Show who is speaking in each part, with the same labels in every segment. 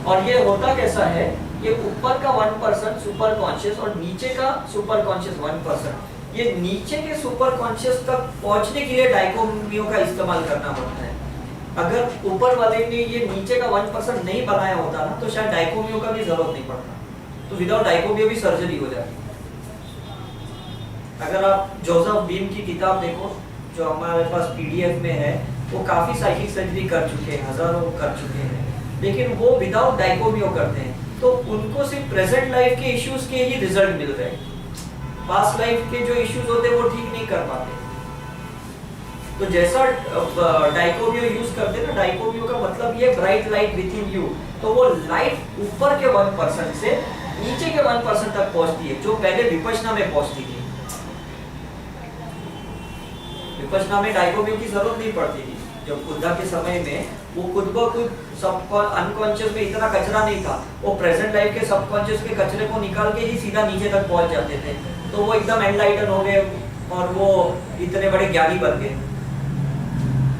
Speaker 1: और ये होता कैसा है, ये ऊपर का 1% सुपर कॉन्शियस और नीचे का सुपर कॉन्शियस 1%, ये नीचे के सुपर कॉन्शियस तक पहुंचने के लिए डाइकोटोमियों का इस्तेमाल करना पड़ता है। अगर ऊपर वाले ने ये नीचे का 1% नहीं बनाया होता ना, तो शायद डाइकोटोमियों का भी जरूरत नहीं पड़ता, तो विदाउट डाइकोटोमियो भी सर्जरी हो जाती। अगर आप जोसेफ बीम की किताब देखो जो हमारे पास पीडीएफ में है, वो काफी साइकिक सर्जरी कर चुके हैं, हजारों कर चुके हैं, लेकिन वो विदाउट डाइकोटोमियो करते हैं, तो उनको सिर्फ प्रेजेंट लाइफ के इश्यूज के ही रिजल्ट मिल रहे हैं, पास्ट लाइफ के जो इश्यूज होते हैं वो ठीक नहीं कर पाते। तो जैसा डाइकोटोमियो यूज करते हैं ना, डाइकोटोमियो का मतलब ये bright light with in you, तो वो लाइट ऊपर के 1% से नीचे के 1% तक पहुंचती है, जो पहले विपश्यना में पहुंचती थी। विपश्यना में डाइकोटोमियो की जरूरत नहीं पड़ती थी, जब बुद्धा के समय में वो खुद ब खुद सब अनकॉन्शियस में इतना कचरा नहीं था, वो प्रेजेंट लाइफ के सबकॉन्शियस के कचरे को निकाल के ही सीधा नीचे तक पहुंच जाते थे, तो वो एकदम एनलाइटन हो गए और वो इतने बड़े ज्ञानी बन गए।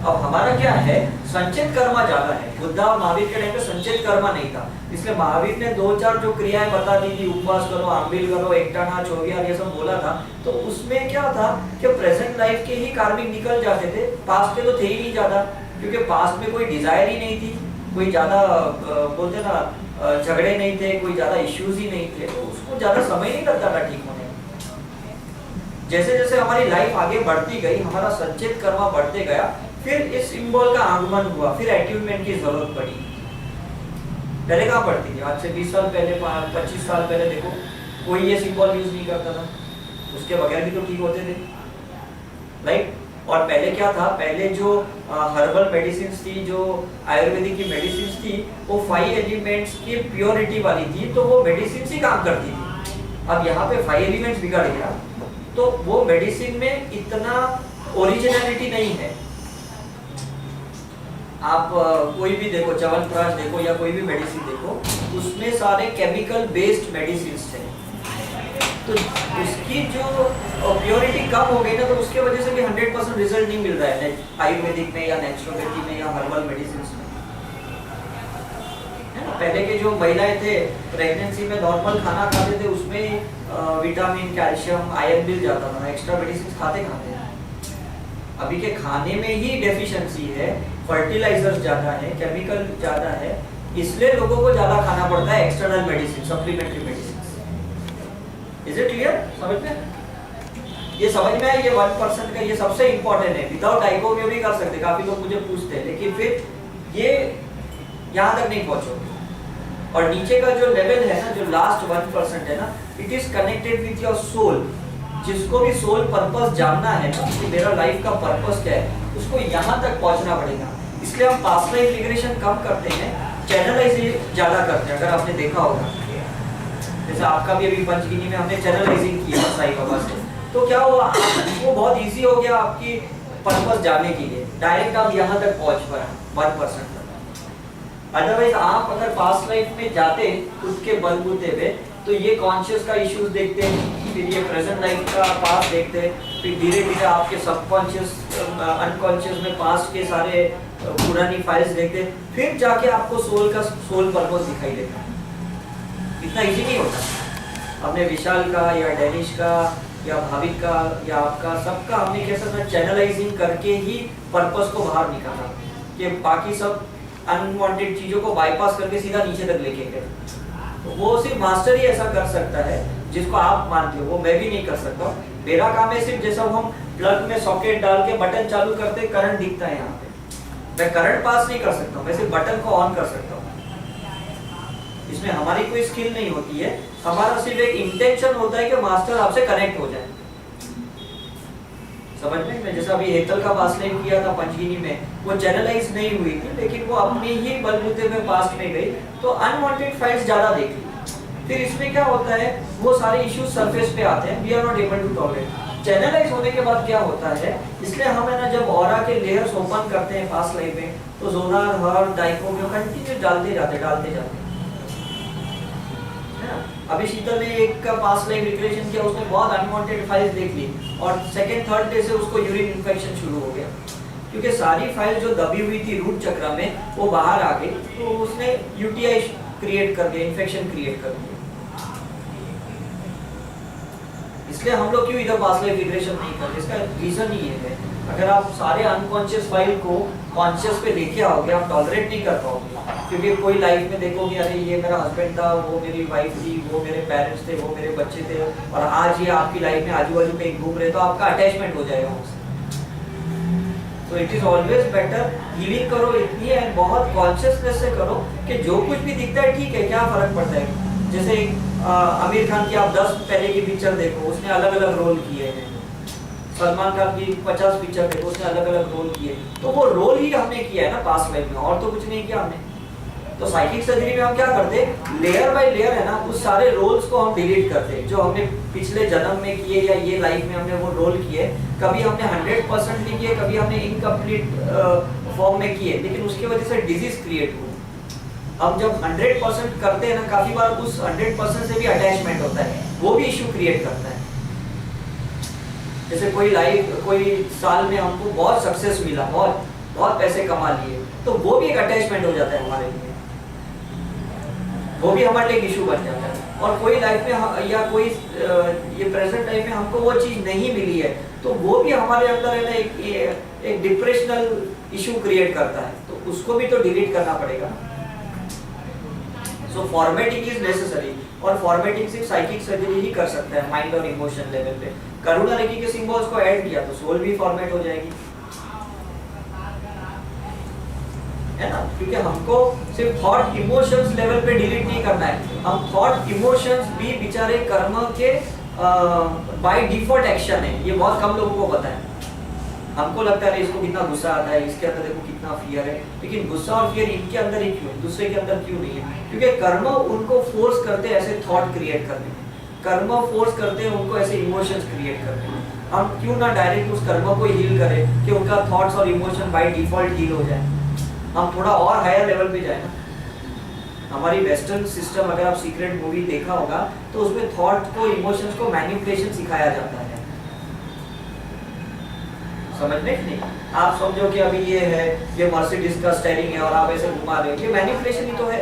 Speaker 1: अब हमारा क्या है, संचित कर्मा ज्यादा है। बुद्धा और महावीर के टाइम पे संचित कर्मा नहीं था, इसलिए महावीर ने 2-4 जो क्रियाएं बता दी थी, उपवास करो, आंबिल करो, एकटाना, चौविहार, ये सब बोला था, तो उसमें क्या था कि प्रेजेंट लाइफ के ही कार्मिक निकल जाते थे, पास्ट के तो थे ही नहीं ज्यादा, क्योंकि पास्ट में कोई डिजायर ही नहीं थी, कोई ज्यादा बोलते ना झगड़े नहीं थे, कोई ज्यादा इश्यूज ही नहीं थे, तो उसको ज्यादा समय नहीं लगता था ठीक होने। जैसे जैसे हमारी लाइफ आगे बढ़ती गई, हमारा संचित कर्मा बढ़ते गया, फिर इस सिंबल का आगमन हुआ, फिर अट्यूनमेंट की जरूरत पड़ी। पहले कहाँ पड़ती थी, आज से 20 साल पहले, 25 साल पहले देखो, कोई ये सिंबल यूज नहीं करता था, उसके बगैर भी तो ठीक होते थे, राइट। और पहले क्या था, पहले जो हर्बल मेडिसिन थी, जो आयुर्वेदिक की मेडिसिन थी, वो 5 एलिमेंट्स की प्योरिटी वाली थी, तो वो मेडिसिन ही काम करती थी। अब यहाँ पे 5 एलिमेंट्स बिगड़ गया, तो वो मेडिसिन में इतना ओरिजिनलिटी नहीं है। आप कोई भी देखो, च्यवनप्राश देखो या कोई भी मेडिसिन देखो, उसमें सारे केमिकल बेस्ड मेडिसिन थे, तो उसकी जो प्योरिटी कम हो गई ना, तो उसके वजह से भी 100% रिजल्ट नहीं मिल रहा है आयुर्वेदिक में या नेचुरोपैथी में या हर्बल मेडिसिन में, है ना। पहले के जो महिलाएं थे, प्रेगनेंसी में नॉर्मल खाना खाते थे, उसमें विटामिन, कैल्शियम, आयरन मिल जाता था, एक्स्ट्रा मेडिसिन खाते खाते। अभी के खाने में ही डेफिशिएंसी है, फर्टिलाइजर्स ज्यादा है, केमिकल ज्यादा है, इसलिए लोगों को ज्यादा खाना पड़ता है external medicine, supplementary medicine. Is it clear? समझ में? ये समझ में है, ये 1% का ये सबसे इंपॉर्टेंट है। विदाउट डाइकोटोमी भी कर सकते, काफी लोग मुझे पूछते हैं, लेकिन फिर ये यहाँ तक नहीं पहुंचोगे। और नीचे का जो लेवल है ना, जो लास्ट 1% है ना, it is connected with your soul. जिसको भी सोल पर्पस जानना है ना, कि मेरा लाइफ का पर्पस क्या है, उसको यहाँ तक पहुंचना पड़ेगा। इसलिए हम पास्ट लाइफ रिग्रेशन कम करते हैं, चैनलाइजिंग ज्यादा करते हैं। अगर आपने देखा होगा, जैसे आपका भी अभी पंचगिनी में हमने चैनलाइजिंग किया साईं बाबा से, तो क्या हुआ, वो बहुत इजी हो गया आपकी पर्पस जानने के लिए, डायरेक्ट आप यहाँ तक पहुंच पाए 1% तक। अदरवाइज आप अगर पास्ट लाइफ में जाते उसके बलबूते पे, तो ये कॉन्शियस का इश्यूज देखते, फिर ये प्रेजेंट लाइफ का पास्ट देखते, फिर धीरे धीरे आपके सबकॉन्शियस अनकॉन्शियस में पास्ट के सारे पुरानी फाइल्स देखते, फिर जाके आपको सोल पर्पस दिखाई देता। इतना इजी नहीं होता। हमने विशाल का या डेनिश का या भाविक का या आपका सबका हमने कैसा था, चैनलाइजिंग करके ही पर्पस को बाहर निकाला, कि बाकी सब अनवांटेड चीजों को बाईपास करके सीधा नीचे तक लेके गए। तो वो सिर्फ मास्टर ही ऐसा कर सकता है, जिसको आप मानते हो, वो मैं भी नहीं कर सकता। मेरा काम है सिर्फ, जैसा हम प्लग में सॉकेट डाल के बटन चालू करते, करंट दिखता है यहाँ पे, मैं करंट पास नहीं कर सकता, मैं सिर्फ बटन को ऑन कर सकता हूँ। इसमें हमारी कोई स्किल नहीं होती है, हमारा सिर्फ एक इंटेंशन होता है कि मास्टर आपसे कनेक्ट हो जाए। समझ में? मैं जैसा अभी हेतल का पास लाइन किया था पंचगिनी में, वो चैनलाइज नहीं हुई थी, लेकिन वो अपने ही बलबूते में पास्ट में गई, तो अनवांटेड फाइल्स ज्यादा देख ली। फिर इसमें क्या होता है, वो सारे इश्यूज सरफेस पे आते हैं, we are not able to tolerate. Channelise होने के बाद क्या होता है, इसलिए हम है ना, जब ऑरा के लेयर्स ओपन करते हैं पास्ट लाइफ में, तो जोनार, हर, डाइकोटोमियो कंटिन्यू डालते जाते। अभी शीतल ने एक का पास्ट लाइफ रिग्रेशन किया, उसने बहुत अनवांटेड फाइल्स देख ली, और सेकंड थर्ड डे से उसको यूरिन इन्फेक्शन शुरू हो गया, क्योंकि सारी फाइल जो दबी हुई थी रूट चक्र में वो बाहर आ गई, तो उसने यूटीआई क्रिएट कर दिया, इन्फेक्शन क्रिएट कर दिया। इसलिए हम लोग क्यों इधर पास्ट लाइफ रिग्रेशन नहीं करते, इसका रीजन ही ये है, अगर आप सारे अनकॉन्शियस फाइल को कॉन्शियस पे देखे आओगे आप टॉलरेट नहीं कर पाओगे। क्योंकि कोई लाइफ में देखोगे अरे ये मेरा हस्बैंड था, वो मेरी वाइफ थी, वो मेरे पेरेंट्स थे, वो मेरे बच्चे थे, और आज ये आपकी लाइफ में आजू बाजू कहीं घूम रहे, तो आपका अटैचमेंट हो जाएगा उससे। तो it is always better healing करो इतनी है, बहुत कॉन्शियसनेस से करो कि जो कुछ भी दिखता है ठीक है, क्या फर्क पड़ता है। जैसे आमिर खान की आप 10 पहले की पिक्चर देखो, उसने अलग अलग रोल किए हैं। सलमान खान की 50 पिक्चर देखो, उसने अलग अलग रोल किए, तो वो रोल ही हमने किया है ना पास्ट लाइफ में, और तो कुछ नहीं किया हमने। तो साइकिक सर्जरी में हम क्या करते हैं, लेयर बाय लेयर है ना, उस सारे रोल्स को हम डिलीट करते हैं जो हमने पिछले जन्म में किए या ये लाइफ में हमने वो रोल किए। कभी हमने 100% नहीं किए, कभी हमने इनकम्प्लीट फॉर्म में किए, लेकिन उसकी वजह से डिजीज क्रिएट हुई। हम जब 100% करते हैं ना, काफी बार उस 100% से भी अटैचमेंट होता है, वो भी इश्यू क्रिएट करता है। जैसे कोई साल में हमको बहुत सक्सेस मिला, बहुत पैसे कमा लिए, तो वो भी एक अटैचमेंट हो जाता है हमारे लिए, वो भी हमारे लिए इशू बन जाता है। और कोई लाइफ में या कोई ये प्रेजेंट लाइफ में हमको वो चीज नहीं मिली है, तो वो भी हमारे अंदर है ना एक डिप्रेशनल इशू क्रिएट करता है, तो उसको भी तो डिलीट करना पड़ेगा। सो फॉर्मेटिंग इज नेसेसरी, और फॉर्मेटिंग सिर्फ साइकिक सर्जरी ही कर सकता है माइंड और इमोशन लेवल पे। करुणा रेखी के सिंबल्स को ऐड किया तो सोल भी फॉर्मेट हो जाएगी, है ना, क्योंकि हमको सिर्फ थॉट इमोशंस लेवल पे डिलीट नहीं करना है, हम थॉट इमोशंस भी बेचारे कर्म के बाय डिफॉल्ट एक्शन है। ये बहुत कम लोगों को पता है। हमको लगता है इसको कितना गुस्सा आता है, इसके अंदर देखो कितना फियर है, लेकिन गुस्सा और फियर इनके अंदर ही क्यों है, दूसरे के अंदर क्यों नहीं है? क्योंकि कर्म उनको फोर्स करते हैं ऐसे थॉट क्रिएट करने में, कर्म फोर्स करते हैं उनको ऐसे इमोशंस क्रिएट करने में। हम क्यों ना डायरेक्ट उस कर्म को हील करें कि उनका थॉट्स और इमोशन बाय डिफॉल्ट हील हो जाए, हम थोड़ा और हायर लेवल पे जाए ना। हमारी वेस्टर्न सिस्टम, अगर आप सीक्रेट मूवी देखा होगा तो उसमें थॉट को, इमोशंस को मैनिपुलेशन सिखाया जाता है, समझने की नहीं। आप समझो कि अभी ये है, ये मर्सिडीज का स्टीयरिंग है और आप ऐसे घुमा रहे हो, ये मैनिपुलेशन ही तो है,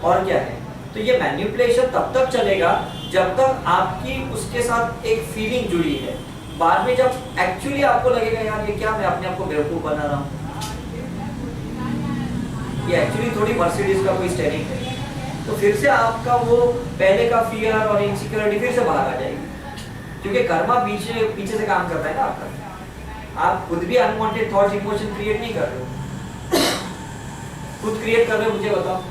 Speaker 1: और क्या है। तो ये मैनिपुलेशन तब तक चलेगा जब तक आपकी उसके साथ एक फीलिंग जुड़ी है। बाद में जब एक्चुअली आपको लगेगा यार ये क्या, मैं अपने आप को बेवकूफ बना रहा हूँ, ये एक्चुअली थोड़ी मर्सिडीज का कोई स्टीयरिंग है, तो फिर से आपका वो पहले का फियर और इनसिक्योरिटी फिर से बाहर आ जाएगी, क्योंकि कर्मा पीछे से काम करता है ना आपका। आप खुद भी अनवांटेड थॉट्स, इमोशन क्रिएट नहीं कर रहे हो, खुद क्रिएट कर रहे हो। मुझे बताओ,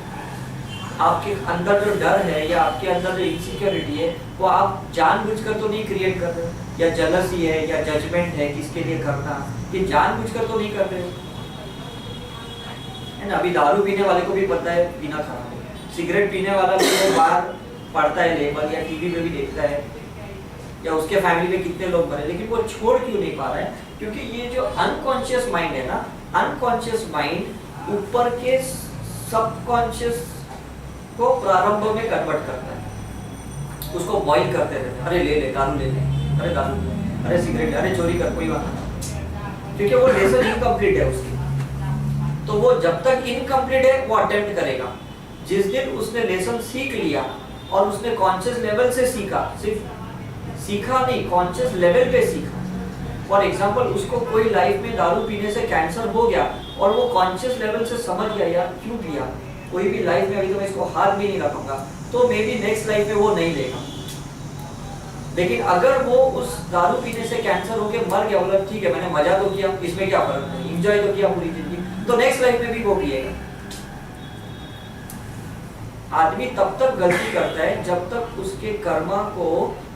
Speaker 1: आपके अंदर जो डर है या आपके अंदर जो इनसिक्योरिटी है, वो आप जानबूझकर तो नहीं क्रिएट कर रहे हो, या जेलसी है या जजमेंट है किसके लिए करना, ये जानबूझकर तो नहीं कर रहे हो, है ना। अभी दारू पीने वाले को भी पता है पीना खराब है, सिगरेट पीने वाला भी वो बाहर पढ़ता है लेबल, या टीवी पे भी देखता है, या उसके फैमिली में कितने लोग मरे, लेकिन वो छोड़ क्यों नहीं पा रहा है? क्योंकि ये जो अनकॉन्शियस माइंड है ना, अनकॉन्शियस माइंड ऊपर के सबकॉन्शियस को प्रारंभ में कन्वर्ट करता है, उसको बॉइल करते रहते हैं, अरे ले ले दारू ले ले, अरे दारू ले, अरे सिगरेट, अरे चोरी कर, कोई बात नहीं, क्योंकि वो लेसन इनकम्प्लीट है उसकी। तो वो जब तक इनकम्प्लीट है वो अटेम्प्ट करेगा। जिस दिन उसने लेसन सीख लिया और उसने कॉन्शियस लेवल से सीखा, सिर्फ सीखा नहीं, कॉन्शियस लेवल पे सीखा। फॉर एग्जाम्पल, उसको कोई लाइफ में दारू पीने से कैंसर हो गया और वो कॉन्शियस लेवल से समझ गया यार क्यों पिया, कोई भी लाइफ में अभी तो मैं इसको हाथ भी नहीं रखूंगा, तो मे बी नेक्स्ट लाइफ में वो नहीं लेगा। लेकिन अगर वो उस दारू पीने से कैंसर होके मर गया, बोला ठीक है मैंने मजा तो किया, इसमें क्या फर्क नहीं, एंजॉय तो किया पूरी जिंदगी, तो नेक्स्ट लाइफ में भी वो पिएगा। आदमी तब तक गलती करता है जब तक उसके कर्मा को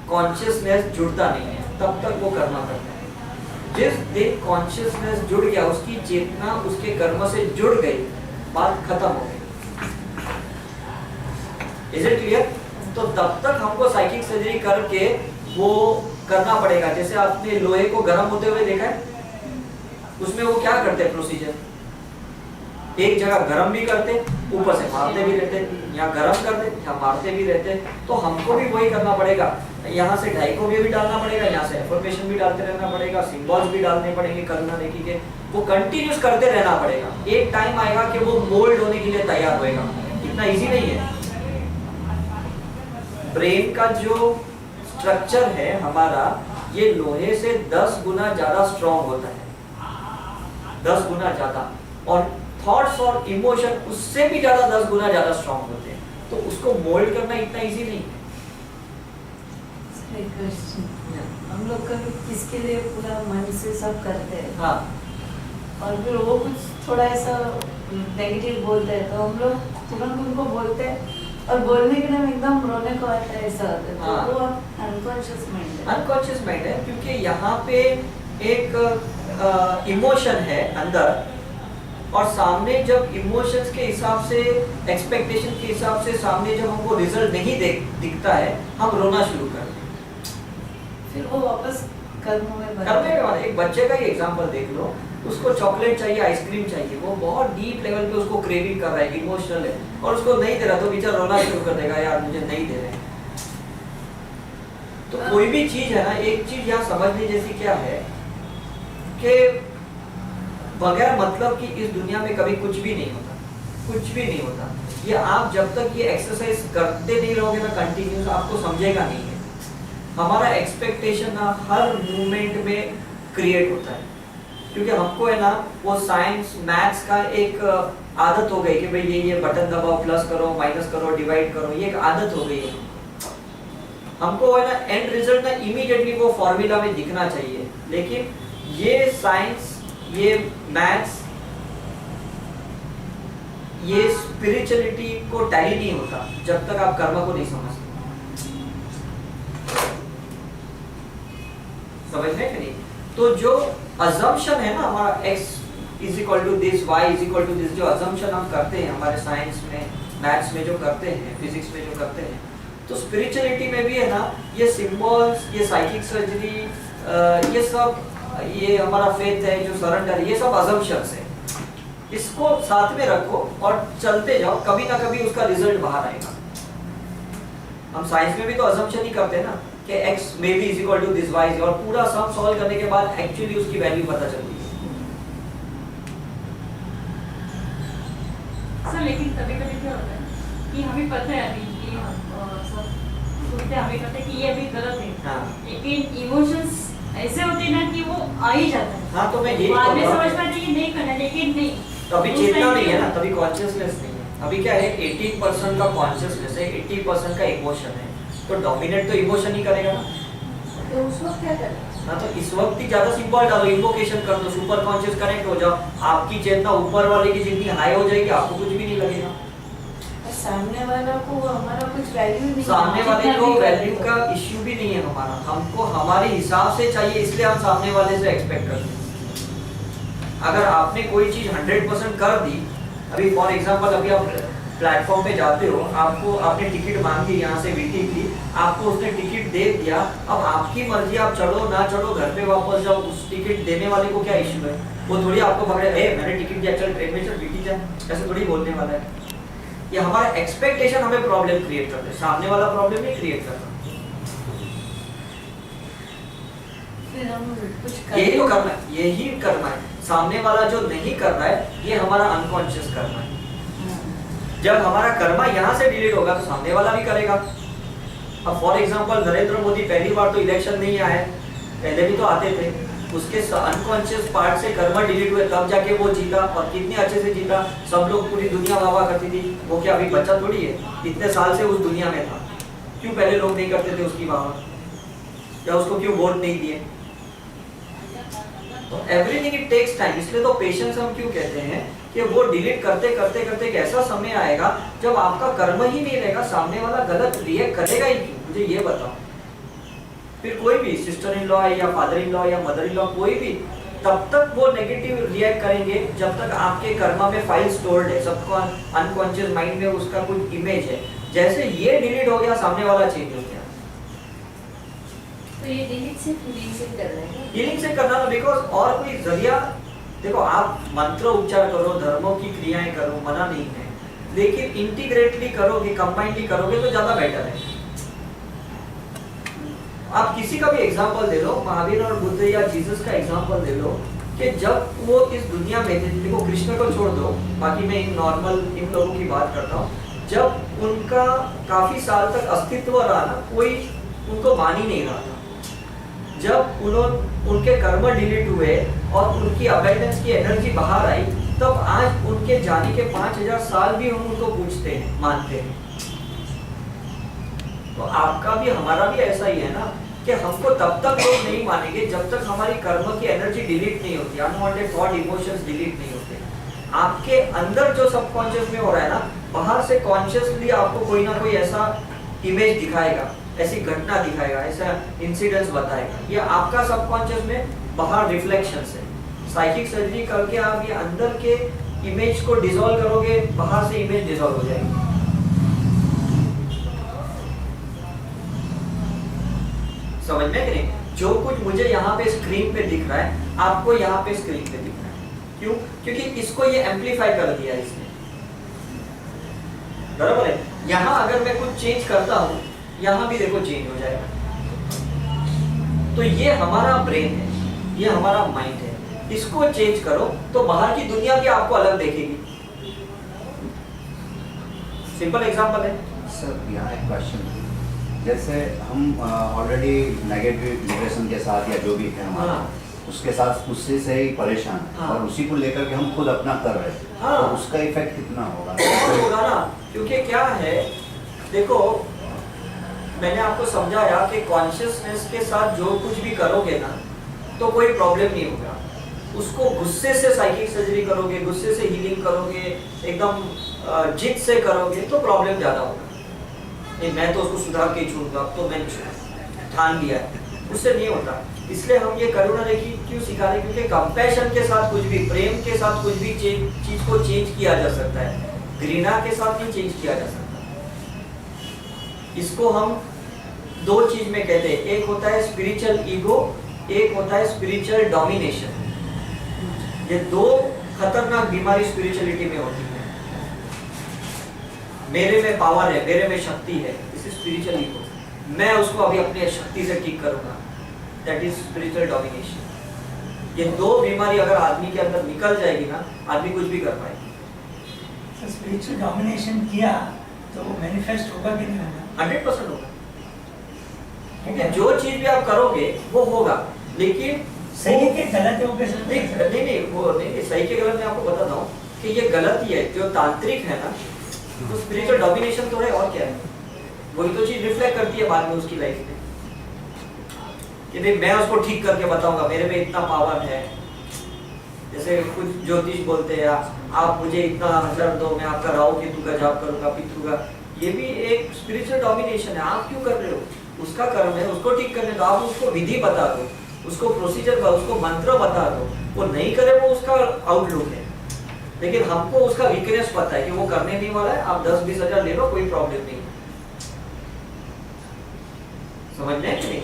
Speaker 1: कॉन्शियसनेस जुड़ता नहीं है, तब तक वो कर्मा करता है। जिस दिन कॉन्शियसनेस जुड़ गया, उसकी चेतना उसके कर्म से जुड़ गई, बात खत्म हो गई। Is it clear? तो तब तक हमको साइकिक सर्जरी करके वो करना पड़ेगा। जैसे आपने लोहे को गर्म होते हुए देखा है, उसमें वो क्या करते हैं प्रोसीजर, एक जगह गर्म भी करते, ऊपर से मारते भी रहते, यहाँ गर्म करते, यहाँ मारते भी रहते। तो हमको भी वही करना पड़ेगा, यहाँ से डाइको भी डालना पड़ेगा, यहाँ से एफर्मेशन भी डालते रहना पड़ेगा, सिंबल्स भी डालने पड़ेंगे, करुणा रेखी के, वो कंटिन्यूस करते रहना पड़ेगा। एक टाइम आएगा कि वो मोल्ड होने के लिए तैयार होएगा। इतना इजी नहीं है। ब्रेन का जो स्ट्रक्चर है हमारा, ये लोहे से 10 गुना ज्यादा स्ट्रॉन्ग होता है, 10 गुना ज्यादा, और थॉट्स और इमोशन उससे भी ज्यादा 10 गुना ज्यादा स्ट्रॉन्ग होते हैं। तो उसको मोल्ड करना इतना इजी नहीं है।
Speaker 2: हम लोग कभी किसके लिए पूरा मन से सब करते हैं,
Speaker 1: हाँ,
Speaker 2: और फिर वो कुछ थोड़ा ऐसा नेगेटिव बोलते हैं तो हम लोग तुरंत उनको बोलते हैं, और बोलने के टाइम एकदम रोने को आता है, ऐसा होता है।
Speaker 1: हाँ।
Speaker 2: तो वो अनकॉन्शियस माइंड है।
Speaker 1: अनकॉन्शियस माइंड है, क्योंकि यहाँ पे एक इमोशन है अंदर, और सामने जब इमोशंस के हिसाब से, एक्सपेक्टेशन के हिसाब से सामने जब हमको रिजल्ट नहीं दिखता है, हम रोना शुरू कर देते हैं।
Speaker 2: फिर वो वापस कर्म में
Speaker 1: करने के बाद एक बच्चे का ही एग्जांपल देख लो, उसको चॉकलेट चाहिए, आइसक्रीम चाहिए, वो बहुत डीप लेवल पे उसको क्रेविंग कर रहा है, इमोशनल है, और उसको नहीं दे रहा तो बेचारा रोना शुरू कर देगा, यार मुझे नहीं दे रहे। तो कोई भी चीज है ना, एक चीज यहाँ समझने जैसी क्या है कि बगैर मतलब कि इस दुनिया में कभी कुछ भी नहीं होता, कुछ भी नहीं होता। ये आप जब तक ये एक्सरसाइज करते नहीं रहोगे ना कंटिन्यूस, आपको समझेगा नहीं है। हमारा एक्सपेक्टेशन ना हर मूवमेंट में क्रिएट होता है, क्योंकि हमको है ना वो साइंस मैथ्स का एक आदत हो गई कि भाई ये बटन दबाओ, प्लस करो, माइनस करो, डिवाइड करो, ये एक आदत हो गई है। हमको है ना एंड रिजल्ट ना इमीडिएटली वो फॉर्मूला में दिखना चाहिए, लेकिन ये साइंस, ये मैथ्स, ये स्पिरिचुअलिटी को टैली नहीं होता जब तक आप कर्म को नहीं समझते। समझने के नहीं? तो जो अजम्पशन है ना हमारा x is equal to this, y is equal to this, जो अजम्पशन हम करते हैं हमारे साइंस में, मैथ्स में जो करते हैं, फिजिक्स में जो करते हैं, तो स्पिरिचुअलिटी में भी है ना ये सिंबल्स, ये साइकिक सर्जरी, ये सब, ये हमारा फेथ है, जो सरेंडर, ये सब अजम्पशंस है। इसको साथ में रखो और चलते जाओ, कभी ना कभी उसका रिजल्ट बाहर आएगा। हम साइंस में भी तो अजम्पशन ही करते हैं ना कि x maybe is equal to this, y, और पूरा सम सॉल्व करने के बाद एक्चुअली उसकी वैल्यू पता चलती है।
Speaker 3: सर लेकिन कभी कभी क्या होता है कि हमें पता है अभी कि सब सुनते हमें पता है कि ये अभी गलत है,
Speaker 1: हाँ।
Speaker 3: लेकिन इमोशंस ऐसे होते हैं ना कि वो आ ही जाता है।
Speaker 1: हाँ, तो मैं यही
Speaker 3: बाद में
Speaker 1: तो
Speaker 3: समझ पाते कि नहीं करना, लेकिन नहीं,
Speaker 1: तो अभी
Speaker 3: उस
Speaker 1: चेतना
Speaker 3: time
Speaker 1: नहीं
Speaker 3: पे-
Speaker 1: है ना, तभी कॉन्शियसनेस नहीं है। अभी क्या है, 18% का कॉन्शियसनेस है, 80% का इमोशन है, तो डोमिनेट तो इमोशन ही करेगा ना।
Speaker 2: तो उस वक्त क्या करें?
Speaker 1: हाँ, तो इस वक्त ही ज्यादा सिंपल डालो, इन्वोकेशन कर दो, सुपर कॉन्शियस कनेक्ट हो जाओ, आपकी चेतना ऊपर वाले की जितनी हाई हो जाएगी, आपको कुछ भी नहीं लगेगा।
Speaker 2: सामने वाला को हमारा कुछ वैल्यू नहीं,
Speaker 1: सामने वाले
Speaker 2: जितना
Speaker 1: को
Speaker 2: भी
Speaker 1: वैल्यू
Speaker 2: करे
Speaker 1: का
Speaker 2: तो।
Speaker 1: इश्यू भी नहीं है हमारा, हमको हमारे हिसाब से चाहिए, इसलिए हम सामने वाले से एक्सपेक्ट करते हैं। अगर आपने कोई चीज 100% कर दी, अभी फॉर एग्जांपल अभी आप प्लेटफॉर्म पे जाते हो, आपको आपने टिकट मांगी यहाँ से वीटी की, आपको उसने टिकट दे दिया, अब आपकी मर्जी, आप चढ़ो ना चढ़ो, घर पे वापस जाओ, उस टिकट देने वाले को क्या इश्यू है? वो थोड़ी आपको पकड़े, ए मैंने टिकट दिया, चल ट्रेन में चल, वीटी जा, ऐसे थोड़ी बोलने वाला है। ये हमारा एक्सपेक्टेशन हमें प्रॉब्लम क्रिएट करता है, सामने वाला प्रॉब्लम नहीं क्रिएट करता।
Speaker 2: फिर हम कुछ
Speaker 1: यही तो करना है, यही करना है। सामने वाला जो नहीं कर रहा है, ये हमारा अनकॉन्शियस करना है। जब हमारा कर्मा यहाँ से डिलीट होगा तो सामने वाला भी करेगा। अब फॉर एग्जांपल नरेंद्र मोदी पहली बार तो इलेक्शन नहीं आए, पहले भी तो आते थे, उसके अनकॉन्शियस पार्ट से कर्मा डिलीट हुए, तब जाके वो जीता, और कितने अच्छे से जीता, सब लोग, पूरी दुनिया वाह वाह करती थी। वो क्या अभी बच्चा थोड़ी है, इतने साल से उस दुनिया में था, क्यों पहले लोग नहीं करते थे उसकी वाह, या उसको क्यों वोट नहीं दिए? तो एवरीथिंग इट टेक्स टाइम, इसलिए तो पेशेंस हम क्यों कहते हैं कि वो डिलीट करते करते करते एक ऐसा समय आएगा जब आपका कर्म ही नहीं रहेगा, सामने वाला गलत रिएक्ट करेगा ही क्यों, मुझे ये बताओ। फिर कोई भी सिस्टर इन लॉ या फादर इन लॉ या मदर इन लॉ, कोई भी, तब तक वो नेगेटिव रिएक्ट करेंगे जब तक आपके कर्मा में फाइल स्टोर्ड है, सबको अनकॉन्शियस माइंड में उसका कुछ इमेज है। जैसे ये डिलीट हो गया, सामने वाला चेंज हो गया।
Speaker 2: तो ये डिलीट सिर्फ फीलिंग से करना है,
Speaker 1: फीलिंग से करना, बिकॉज और कोई जरिया, देखो आप मंत्र उच्चार करो, धर्मों की क्रियाएं करो, मना नहीं है, लेकिन इंटीग्रेटली करोगे, कंबाइनली करोगे तो ज्यादा बेटर है। आप किसी का भी एग्जांपल दे लो, महावीर और बुद्ध या जीसस का एग्जांपल दे लो, कि जब वो इस दुनिया में थे, देखो कृष्ण को छोड़ दो, बाकी मैं इन नॉर्मल इन लोगों की बात करता हूँ, जब उनका काफी साल तक अस्तित्व रहा ना, कोई उनको मान ही नहीं रहा था। जब उनके कर्म डिलीट हुए और उनकी अबेंडेंस की एनर्जी बाहर आई, तब आज उनके जाने के 5000 साल भी हम उनको पूछते हैं, मानते हैं। तो आपका भी हमारा भी ऐसा ही है ना, कि हमको तब तक लोग नहीं मानेंगे जब तक हमारी कर्म की एनर्जी डिलीट नहीं होती, अनवांटेड थॉट इमोशंस डिलीट नहीं होते। आपके अंदर जो सबकॉन्शियस में हो रहा है ना, बाहर से कॉन्शियसली आपको कोई ना कोई ऐसा इमेज दिखाएगा, ऐसी घटना दिखाएगा, ऐसा इंसिडेंट्स बताएगा। ये आपका सबकॉन्शियस में बाहर रिफ्लेक्शन है। साइकिक सर्जरी करके आप ये अंदर के इमेज को डिसॉल्व करोगे, बाहर से इमेज डिसॉल्व हो जाएगी। समझ में कि नहीं? जो कुछ मुझे यहाँ पे स्क्रीन पे दिख रहा है, आपको यहाँ पे स्क्रीन पे दिख रहा है। क्यों? क्योंकि इसको ये एम्पलीफाई कर दिया इसने, बराबर है। यहाँ अगर मैं कुछ चेंज करता हूँ, यहाँ भी देखो चेंज हो जाएगा। तो ये हमारा ब्रेन है, ये हमारा माइंड है। इसको चेंज करो तो बाहर की दुनिया भी आपको अलग देखेगी। सिंपल एग्जांपल है
Speaker 4: सर। यहाँ एक क्वेश्चन, जैसे हम ऑलरेडी नेगेटिव डिप्रेशन के साथ या जो भी है हमारा, उसके साथ उससे से ही परेशान है, और उसी को लेकर के हम खुद अपना कर रहे हैं, तो उसका इफेक्ट कितना होगा?
Speaker 1: होगा ना, क्योंकि क्या है, देखो मैंने आपको समझाया कि कॉन्शियसनेस के साथ जो कुछ भी करोगे ना, तो कोई प्रॉब्लम नहीं होगा। उसको गुस्से से साइकिक सर्जरी करोगे, गुस्से से हीलिंग करोगे, एकदम जिद से करोगे, तो प्रॉब्लम ज्यादा होगा। नहीं मैं तो उसको सुधार के ही छोड़ूंगा, अब तो मैंने ठान लिया है, उससे नहीं होता। इसलिए हम ये करुणा देखिए क्यों सिखा रहे, क्योंकि कंपैशन के साथ कुछ भी, प्रेम के साथ कुछ भी चीज को चेंज किया जा सकता है, घृणा के साथ नहीं चेंज किया जा सकता। इसको हम दो चीज में कहते हैं, एक होता है स्पिरिचुअल ईगो, एक होता है स्पिरिचुअल डोमिनेशन। ये दो खतरनाक बीमारी स्पिरिचुअलिटी में होती है। मेरे में पावर है, मेरे में शक्ति है, दिस इज स्पिरिचुअल ईगो। मैं उसको अभी अपनी शक्ति से ठीक करूंगा, दैट इज स्पिरिचुअल डोमिनेशन। ये दो बीमारी अगर आदमी के अंदर निकल जाएगी ना, आदमी कुछ भी कर पाएगी।
Speaker 5: स्पिरिचुअल डोमिनेशन किया तो वो मैनिफेस्ट होगा कि नहीं होगा?
Speaker 1: 100% होगा, क्योंकि जो चीज भी आप करोगे वो होगा। लेकिन
Speaker 5: सही है कि गलत है वो कैसे?
Speaker 1: नहीं वो नहीं, सही के गलत मैं आपको बताता हूँ कि ये गलत ही है। जो तांत्रिक है ना, तो स्पिरिचुअल डोमिनेशन तो है, और क्या है, वही तो चीज रिफ्लेक्ट करती है बाद में उसकी लाइफ में, कि भाई मैं उसको ठीक करके बताऊंगा, मेरे में इतना पावर है। जैसे कुछ ज्योतिष बोलते हैं, आप मुझे इतना 1000 दो, मैं आपका राहु केतु का जाप करूंगा, पितृ का। ये भी एक स्पिरिचुअल डोमिनेशन है। आप क्यों कर रहे हो? उसका कर्म है, उसको ठीक करने दो। आप उसको विधि बता दो, उसको प्रोसीजर का, उसको मंत्र बता दो। वो नहीं करे वो उसका आउटलुक है, लेकिन हमको उसका वीकनेस पता है कि वो करने नहीं वाला है। आप 10-20 हजार ले लो, कोई प्रॉब्लम नहीं। समझ में कि नहीं?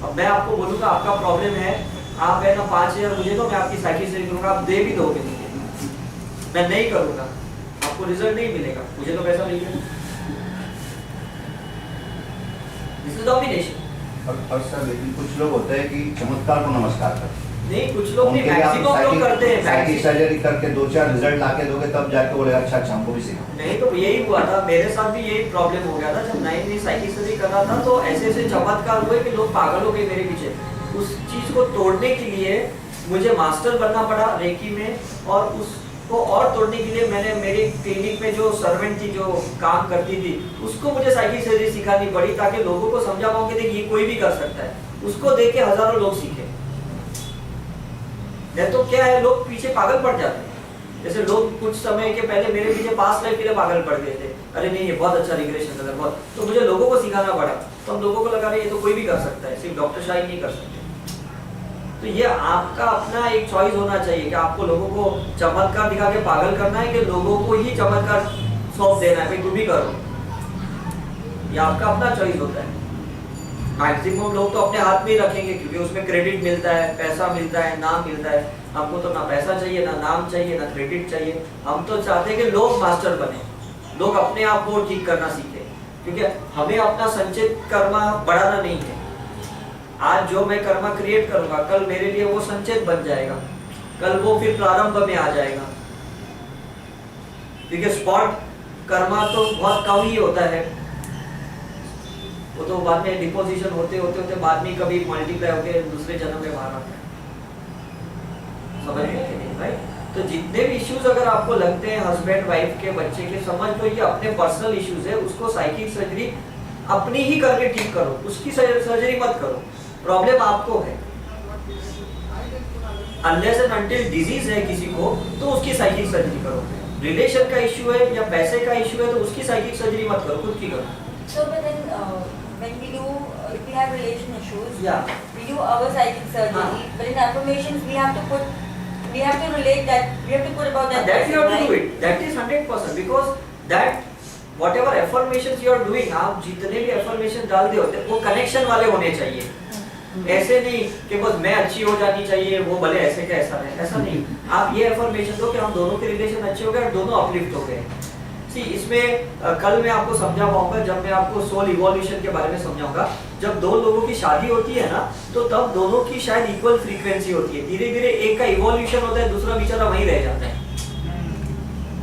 Speaker 1: अब मैं आपको बोलूंगा आपका प्रॉब्लम है, आप है ना 5000 मुझे दो, मैं आपकी साइकिल से करूंगा, आप दे भी दोगे मुझे, मैं नहीं करूंगा, आपको रिजल्ट नहीं मिलेगा, मुझे तो पैसा मिल गया। This is domination.
Speaker 4: और सर लेकिन कुछ लोग होते हैं कि चमत्कार को नमस्कार करते हैं।
Speaker 1: नहीं, कुछ लोग नहीं, मैक्सिमम लोग करते हैं।
Speaker 4: साइकिल सर्जरी करके 2-4 रिजल्ट लाके दोगे तब जाके बोले अच्छा हमको भी सिखा।
Speaker 1: नहीं तो यही हुआ था, मेरे साथ भी यही प्रॉब्लम हो गया था। जब नई साइकिल सर्जरी कर रहा था तो ऐसे ऐसे चमत्कार हुए कि लोग पागल हो गए मेरे पीछे। उस चीज को तोड़ने के लिए मुझे मास्टर बनना पड़ा रेकी में, और उसको और तोड़ने के लिए मैंने मेरी क्लिनिक में जो सर्वेंट थी, जो काम करती थी, उसको मुझे साइकिल सर्जरी सिखानी पड़ी, ताकि लोगों को समझा पाऊँ कि देखिए कोई भी कर सकता है। उसको देख के हजारों लोग सीखे। नहीं तो क्या है, लोग पीछे पागल पड़ जाते हैं। जैसे लोग कुछ समय के पहले मेरे पीछे पास्ट लाइफ के लिए पागल पड़ गए थे, अरे नहीं ये बहुत अच्छा रिग्रेशन है बहुत, तो मुझे लोगों को सिखाना पड़ा। तो हम लोगों को लगा रहे ये तो कोई भी कर सकता है, सिर्फ डॉक्टर शाही नहीं कर सकते। तो ये आपका अपना एक चॉइस होना चाहिए कि आपको लोगों को चमत्कार दिखा के पागल करना है, कि लोगों को ही चमत्कार सौंप देना है, भाई तुम भी करो। ये आपका अपना चॉइस होता है। मैक्सिमम लोग तो अपने हाथ में ही रखेंगे, क्योंकि उसमें क्रेडिट मिलता है, पैसा मिलता है, नाम मिलता है। हमको तो ना पैसा चाहिए, ना नाम चाहिए, ना क्रेडिट चाहिए। हम तो चाहते हैं कि लोग मास्टर बने, लोग अपने आप को ठीक करना सीखे, क्योंकि हमें अपना संचित कर्मा बढ़ाना नहीं है। आज जो मैं कर्मा क्रिएट करूंगा, कल मेरे लिए वो संचित बन जाएगा, कल वो फिर प्रारंभ में आ जाएगा। क्योंकि स्पॉट कर्मा तो बहुत कम ही होता है, वो तो बाद में डिपोजिशन होते होते होते बाद में कभी मल्टीप्लाई होके दूसरे जन्म में बाहर आता है, समझ में नहीं भाई। तो जितने भी इश्यूज अगर आपको लगते हैं हस्बैंड वाइफ के, बच्चे के, समझ लो ये अपने पर्सनल इश्यूज है, उसको साइकिक सर्जरी अपनी ही करके ठीक करो, उसकी सर्जरी मत करो। प्रॉब्लम आपको है, अनलेस एंड अनटिल डिजीज है किसी को तो उसकी साइकिक सर्जरी करो। रिलेशन का इश्यू है या पैसे का इश्यू है तो उसकी साइकिक सर्जरी मत करो, खुद की करो।
Speaker 6: So, but then when we do, if we have relation issues,
Speaker 1: Yeah.
Speaker 6: we do our psychic surgery. But in affirmations, we have to relate that. We have to put about that.
Speaker 1: That you have to
Speaker 6: person,
Speaker 1: do
Speaker 6: right?
Speaker 1: it. That is 100% because that whatever affirmations you are doing, आप जितने भी affirmation डाल दे होते वो connection वाले होने चाहिए। ऐसे नहीं कि बस मैं अच्छी हो जानी चाहिए, वो भले ऐसे का ऐसा है, ऐसा नहीं। आप ये affirmation दो कि हम दोनों के रिलेशन अच्छे हो गए और दोनों अपलिफ्ट हो गए। सी इसमें कल मैं आपको समझा पाऊंगा जब मैं आपको सोल इवोल्यूशन के बारे में समझाऊंगा। जब दो लोगों की शादी होती है ना तो तब दोनों की शायद इक्वल फ्रीक्वेंसी होती है, धीरे धीरे एक का इवोल्यूशन होता है, दूसरा बेचारा वहीं रह जाता है,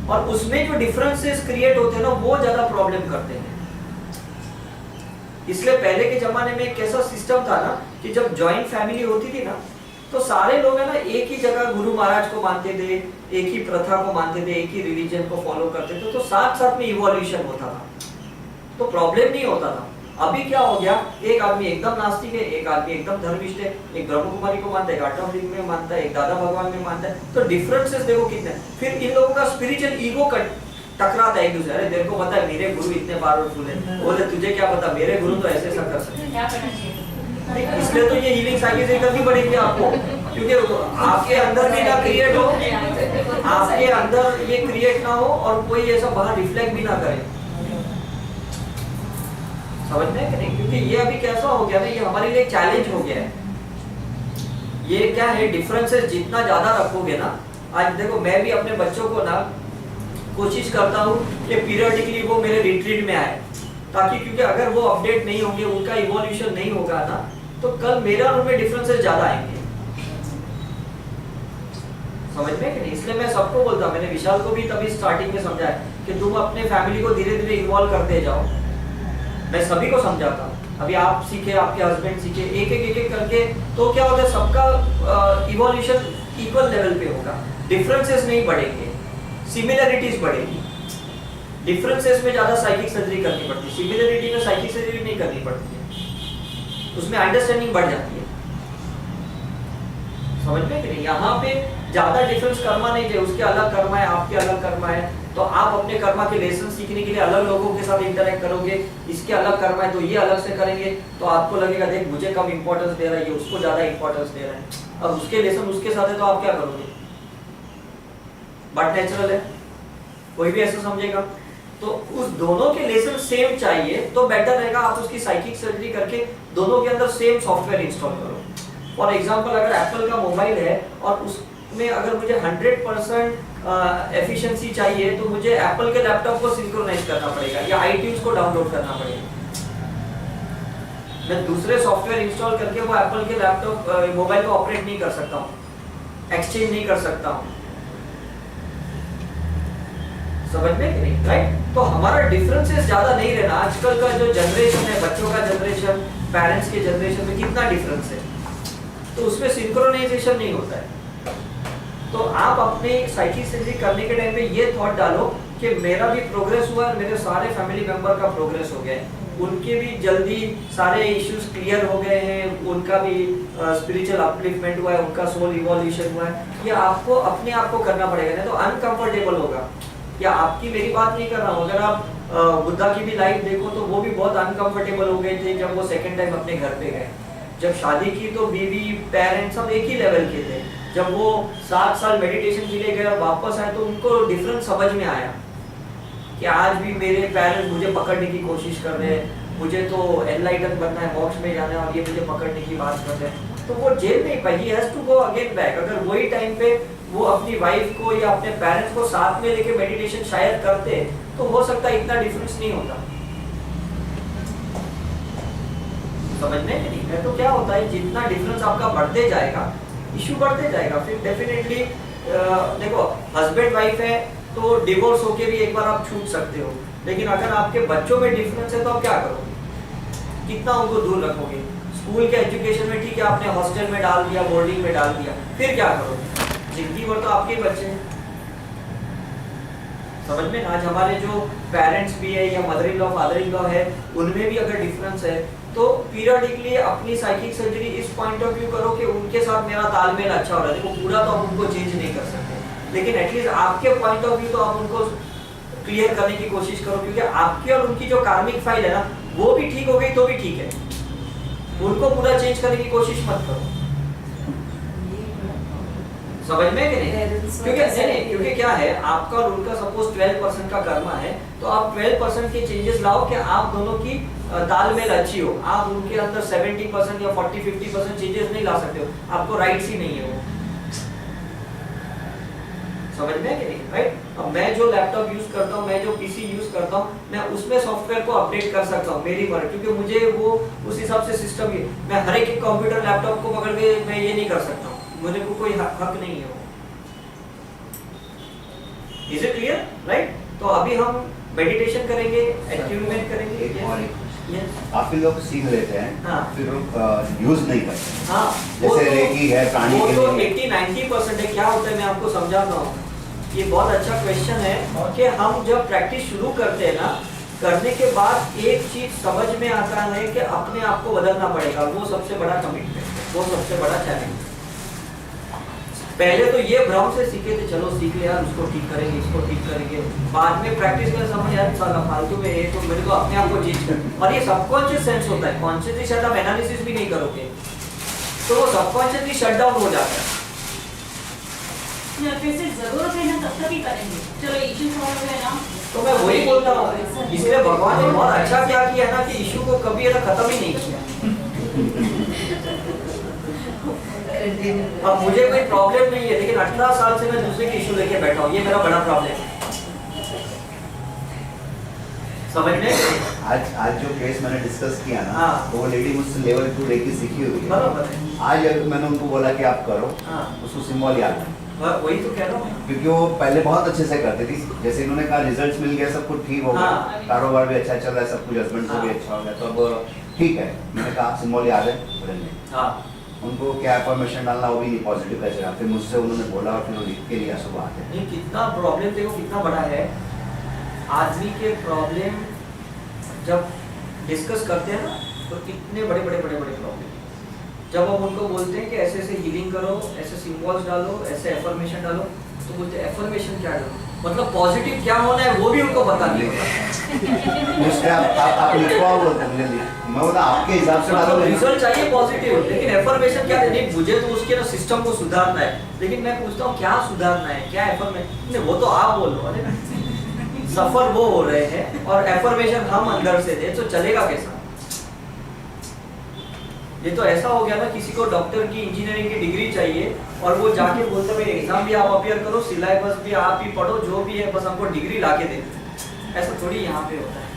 Speaker 1: और उसमें जो डिफरेंसेस क्रिएट होते हैं ना वो ज्यादा प्रॉब्लम करते हैं। इसलिए पहले के जमाने में एक ऐसा सिस्टम था ना कि जब जॉइंट फैमिली होती थी ना तो सारे लोग है ना एक ही जगह गुरु महाराज को मानते थे, एक ही प्रथा को मानते थे, एक ही रिलीजन को फॉलो करते थे, तो साथ साथ में इवोल्यूशन होता था, तो प्रॉब्लम नहीं होता था। अभी क्या हो गया, एक आदमी एकदम नास्तिक है, एक आदमी एकदम धर्मिष्ठ है, एक ब्रह्म कुमारी को मानता है, एक आठवां लिंग में मानता है, एक दादा भगवान में मानता है, तो डिफरेंसेस देखो कितने। फिर इन लोगों का स्पिरिचुअल ईगो टकराता है एक दूसरे। अरे तेरे को पता है मेरे गुरु इतने पावरफुल है, बोले तुझे क्या पता मेरे गुरु तो ऐसे सब कर सकते हैं।
Speaker 3: क्या करना चाहिए?
Speaker 1: इसलिए तो ये हीलिंग साइकिल करनी पड़ेगी आपको, क्योंकि आपके अंदर भी ना क्रिएट हो, आपके अंदर ये क्रिएट ना हो और कोई ऐसा बाहर रिफ्लेक्ट भी ना करे, समझते हैं कि नहीं? क्योंकि ये अभी कैसा हो गया ना, ये हमारे लिए चैलेंज हो गया है। ये क्या है, डिफरेंसेस जितना ज्यादा रखोगे ना, आज देखो मैं भी अपने बच्चों को ना कोशिश करता हूँ कि पीरियडिकली वो मेरे रिट्रीट में आए, ताकि क्योंकि अगर वो अपडेट नहीं होंगे, उनका इवोल्यूशन नहीं होगा ना, तो कल मेरा और उनमें डिफरेंसेस ज्यादा आएंगे, समझ में कि नहीं? इसलिए मैं सबको बोलता हूँ, मैंने विशाल को भी तभी स्टार्टिंग में समझाया कि तुम अपने फैमिली को धीरे धीरे इन्वॉल्व करते जाओ। मैं सभी को समझाता हूँ, अभी आप सीखे, आपके हस्बैंड सीखे, एक एक करके, तो क्या होता है सबका इवोल्यूशन इक्वल लेवल पे होगा, डिफरेंसेस नहीं बढ़ेंगे, सिमिलरिटीज बढ़ेगी। डिफरेंसेस में ज्यादा साइकिक सर्जरी करनी पड़ती है, सिमिलरिटी में साइकिक सर्जरी नहीं करनी पड़ती है, उसमें अंडरस्टैंडिंग बढ़ जाती है, समझ में कि नहीं? यहाँ पे ज्यादा डिफरेंस कर्मा नहीं चाहिए, उसके अलग कर्मा है, आपके अलग कर्मा है, तो आप अपने कर्मा के लेसन सीखने के लिए अलग लोगों के साथ इंटरेक्ट करोगे, इसके अलग कर्मा है तो ये अलग से करेंगे, तो आपको लगेगा देख मुझे कम इंपॉर्टेंस दे रहा है, ये उसको ज्यादा इंपॉर्टेंस दे रहा है, और उसके लेसन उसके साथ है तो आप क्या करोगे? बट नेचुरल है, कोई भी ऐसा समझेगा। तो उस दोनों के लेसन सेम चाहिए तो बेटर रहेगा, आप उसकी साइकिक सर्जरी करके दोनों के अंदर सेम सॉफ्टवेयर इंस्टॉल करो। फॉर एग्जांपल अगर एप्पल का मोबाइल है और उसमें अगर मुझे 100% एफिशिएंसी चाहिए तो मुझे एप्पल के लैपटॉप को सिंक्रोनाइज करना पड़ेगा या आईट्यून्स को डाउनलोड करना पड़ेगा। मैं दूसरे सॉफ्टवेयर इंस्टॉल करके वो एप्पल के लैपटॉप मोबाइल को ऑपरेट नहीं कर सकता हूँ, एक्सचेंज नहीं कर सकता हूँ, समझ में कि नहीं? राइट? तो हमारा डिफरेंसेस ज्यादा नहीं रहना। आजकल का जो जनरेशन है, बच्चों का जनरेशन, पेरेंट्स के जनरेशन में कितना डिफरेंस है, तो उसमें सिंक्रोनाइजेशन नहीं होता है। तो आप अपने साइकिक सर्जरी करने के टाइम पे ये थॉट डालो कि मेरा भी प्रोग्रेस हुआ है, मेरे सारे फैमिली मेंबर का प्रोग्रेस हो गया है, उनके भी जल्दी सारे इश्यूज क्लियर हो गए हैं, उनका भी स्पिरिचुअल अपलिफ्टमेंट हुआ है, उनका सोल इवोल्यूशन हुआ है। ये आपको अपने आप को करना पड़ेगा, नहीं तो अनकंफर्टेबल होगा। या आपकी मेरी बात नहीं कर रहा हूँ, अगर आप बुद्धा की भी लाइफ देखो तो वो भी बहुत अनकंफर्टेबल हो गए थे जब वो सेकंड टाइम अपने घर पे गए। जब शादी की तो बीवी पेरेंट्स सब एक ही लेवल के थे, जब वो 7 साल मेडिटेशन के लिए गए और वापस आए तो उनको डिफरेंस समझ में आया कि आज भी मेरे पेरेंट्स मुझे पकड़ने की कोशिश कर रहे हैं, मुझे तो एनलाइटन बनना है, मोक्ष में जाना है, और ये मुझे पकड़ने की बात कर रहे हैं। तो वो जेल नहीं पाई, he has to go again back. अगर वही टाइम पे वो अपनी वाइफ को या अपने पेरेंट्स को साथ में लेके मेडिटेशन शायद करते तो हो सकता है इतना डिफरेंस नहीं होता, समझने में नहीं है? तो क्या होता है, जितना डिफरेंस आपका बढ़ते जाएगा, इशू बढ़ते जाएगा, फिर डेफिनेटली देखो हस्बैंड वाइफ है, तो डिवोर्स होके भी एक बार आप छूट सकते हो। लेकिन अगर आपके बच्चों में डिफरेंस है तो आप क्या करोगे? कितना उनको दूर रखोगे? स्कूल के एजुकेशन में ठीक है, आपने हॉस्टल में डाल दिया, बोर्डिंग में डाल दिया, फिर क्या करोगे? जिंदगी भर तो आपके ही बच्चे हैं। समझ में? आज हमारे जो पेरेंट्स भी है या mother in law father in law है, उनमें भी अगर डिफरेंस है तो पीरियडिकली अपनी साइकिक सर्जरी इस पॉइंट ऑफ व्यू करो कि उनके साथ मेरा तालमेल अच्छा हो रहा है। देखो पूरा तो आप उनको चेंज नहीं कर सकते, लेकिन एटलीस्ट आपके पॉइंट ऑफ व्यू तो आप उनको क्लियर करने की कोशिश करो, क्योंकि आपकी और उनकी जो कार्मिक फाइल है ना, वो भी ठीक हो गई तो भी ठीक है, उनको पूरा चेंज करने की कोशिश मत करो। समझ में कि नहीं? क्योंकि क्या है, आपका और उनका सपोज 12% का कर्मा है, तो आप 12% के चेंजेस लाओ कि आप दोनों की तालमेल अच्छी हो। आप उनके अंदर 70% या 40-50% चेंजेस नहीं ला सकते हो, आपको राइट्स ही नहीं है वो। समझ में कि नहीं? राइट? अब मैं जो लैपटॉप यूज करता हूँ, मैं जो पीसी यूज करता हूँ, मैं उसमें सॉफ्टवेयर को अपडेट कर सकता हूँ मेरी मर्जी, क्योंकि मुझे वो उस हिसाब से सिस्टम ही, मैं हर एक कंप्यूटर लैपटॉप को पकड़ के मैं ये नहीं कर सकता हूँ, मुझे को कोई हक नहीं है वो। Is it clear? राइट? तो अभी हम मेडिटेशन करेंगे, एट्यूनमेंट करेंगे।
Speaker 4: काफी लोग सीख लेते हैं,
Speaker 1: हाँ।
Speaker 4: फिर यूज नहीं करते।
Speaker 1: हाँ,
Speaker 4: जैसे रेकी है प्राणी
Speaker 1: वो
Speaker 4: के
Speaker 1: तो
Speaker 4: लिए।
Speaker 1: 80-90% है। क्या होता है मैं आपको समझाता हूँ। ये बहुत अच्छा क्वेश्चन है कि हम जब प्रैक्टिस शुरू करते हैं ना, करने के बाद एक चीज समझ में आता है कि अपने आप को बदलना पड़ेगा। वो सबसे बड़ा कमिटमेंट है, वो सबसे बड़ा चैलेंज है। पहले तो ये भ्रम से सीखे थे, चलो सीख ले यार, उसको ठीक करेंगे, इसको ठीक करेंगे। बाद में प्रैक्टिस में समझ यार साला फालतू में ये तो मेरे को अपने आप को चीज कर। और ये सबकॉन्शियस सेंस होता है, कॉन्शियसली शायद आप एनालिसिस भी नहीं करोगे तो वो सबकॉन्शियसली शट डाउन हो जाता है।
Speaker 3: फिर से जरूरत है ना तब तक ही करेंगे। चलो इश्यू सॉल्व हो गया ना,
Speaker 1: तो मैं वही बोलता हूँ, इसलिए भगवान ने बहुत अच्छा क्या किया ना कि इशू को कभी ऐसा खत्म ही नहीं किया। अब मुझे कोई प्रॉब्लम नहीं है, लेकिन 18 साल से मैं दूसरे के इशू लेके बैठा हूँ, ये मेरा बड़ा प्रॉब्लम है। समझ में?
Speaker 4: आज जो केस मैंने डिस्कस किया ना,
Speaker 1: हाँ।
Speaker 4: तो वो लेडी मुझसे लेवल 2 रेकी सीखी हुई है।
Speaker 1: बराबर है।
Speaker 4: आज अगर मैंने उनको बोला कि आप करो,
Speaker 1: हाँ।
Speaker 4: उसको सिंबल याद है,
Speaker 1: वही तो कह रहा हूँ।
Speaker 4: क्योंकि वो पहले बहुत अच्छे से करती थी। जैसे इन्होंने कहा रिजल्ट्स मिल गया, सब कुछ ठीक हो गया,
Speaker 1: हाँ।
Speaker 4: कारोबार भी अच्छा चल रहा है, सब कुछ हस्बैंड से भी
Speaker 1: हाँ।
Speaker 4: अच्छा हो गया, तो अब ठीक है। मैंने कहा सिंबल याद है, बोले नहीं।
Speaker 1: हाँ।
Speaker 4: उनको क्या अफर्मेशन डालना, वो भी नहीं पॉजिटिव कैसे डालना। फिर मुझसे उन्होंने बोला और फिर वो लिख के लिया सुबह आके।
Speaker 1: ये कितना प्रॉब्लम देखो कितना बड़ा है। आदमी के प्रॉब्लम जब डिस्कस करते हैं ना, तो कितने बड़े प्रॉब्लम। जब हम उनको बोलते हैं कि ऐसे ऐसे हीलिंग करो, ऐसे सिंबल्स डालो, ऐसे एफर्मेशन डालो, तो बोलते हैं एफर्मेशन क्या डालो, मतलब पॉजिटिव क्या होना है वो भी उनको पता नहीं होता।
Speaker 4: मुझसे आप लिखवाओ बोलते हैं, मैं बोला आपके हिसाब से डालो।
Speaker 1: रिजल्ट चाहिए पॉजिटिव, लेकिन एफर्मेशन क्या है? मुझे तो उसके ना सिस्टम को सुधारना है, लेकिन मैं पूछता हूँ क्या सुधारना है, क्या एफर्मेशन? वो तो आप बोल लो। अरे सफर वो हो रहे हैं और एफर्मेशन हम अंदर से दे, तो चलेगा कैसा? ये तो ऐसा हो गया ना, किसी को डॉक्टर की इंजीनियरिंग की डिग्री चाहिए और वो जाके बोलते हैं एग्जाम भी आप अपियर करो, सिलेबस भी आप ही पढ़ो, जो भी है बस हमको डिग्री लाके दे। ऐसा थोड़ी यहाँ पे होता है,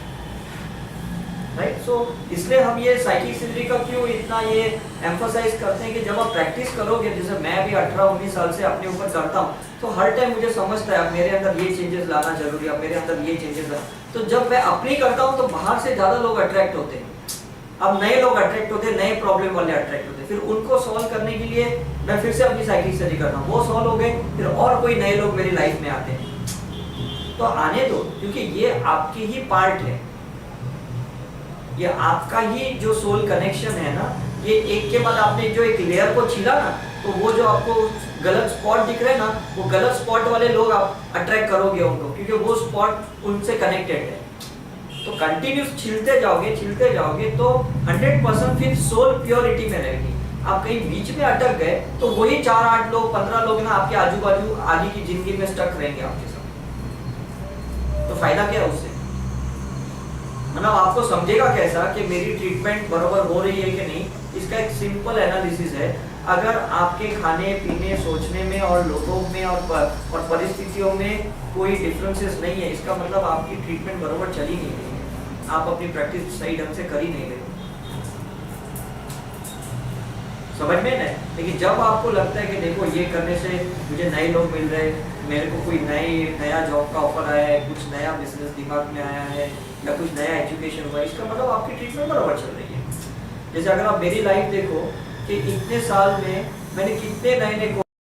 Speaker 1: राइट? सो इसलिए हम ये साइकिक सर्जरी का क्यों इतना ये एम्फसाइज करते हैं कि जब आप प्रैक्टिस करोगे, जैसे मैं भी 18-19 साल से अपने ऊपर करता हूँ, तो हर टाइम मुझे समझता है अब मेरे अंदर ये चेंजेस लाना जरूरी है, अब मेरे अंदर ये चेंजेस लाना। तो जब मैं अपनी करता हूँ तो बाहर से ज्यादा लोग अट्रैक्ट होते हैं। अब नए लोग अट्रैक्ट होते हैं, नए प्रॉब्लम वाले अट्रैक्ट होते हैं, फिर उनको सॉल्व करने के लिए मैं फिर से अपनी साइकिक सर्जरी करता हूँ, वो सॉल्व हो गए, फिर और कोई नए लोग मेरी लाइफ में आते हैं। तो आने दो, क्योंकि ये आपकी ही पार्ट है, ये आपका ही जो सोल कनेक्शन है ना। ये एक के बाद आपने जो एक लेयर को छीला ना, तो वो जो आपको गलत स्पॉट दिख रहे हैं ना, वो गलत स्पॉट वाले लोग आप अट्रैक्ट करोगे उनको, क्योंकि वो स्पॉट उनसे कनेक्टेड है। तो कंटिन्यूस छिलते जाओगे तो 100% फिर सोल प्योरिटी में रहेगी। आप कहीं बीच में अटक गए तो वही 4-8 लोग 15 लोग ना आपके आजू बाजू आगे की जिंदगी में स्टक रहेंगे आपके साथ। तो फायदा क्या है उससे? मतलब आपको समझेगा कैसा कि मेरी ट्रीटमेंट बराबर हो रही है कि नहीं? इसका एक सिंपल एनालिसिस है। अगर आपके खाने पीने, सोचने में और लोगों में और परिस्थितियों में कोई डिफरेंसेस नहीं है, इसका मतलब आपकी ट्रीटमेंट बराबर चल ही नहीं रही है, आप अपनी प्रैक्टिस सही ढंग से कर ही नहीं रहे। समझ में ना? लेकिन जब आपको लगता है कि देखो ये करने से मुझे नए लोग मिल रहे, मेरे को कोई नया जॉब का ऑफर आया है, कुछ नया बिजनेस दिमाग में आया है या कुछ नया एजुकेशन हुआ है, इसका मतलब आपकी ट्रीटमेंट बराबर चल रही है। जैसे अगर आप मेरी लाइफ देखो कि इतने साल में मैंने कितने नए नए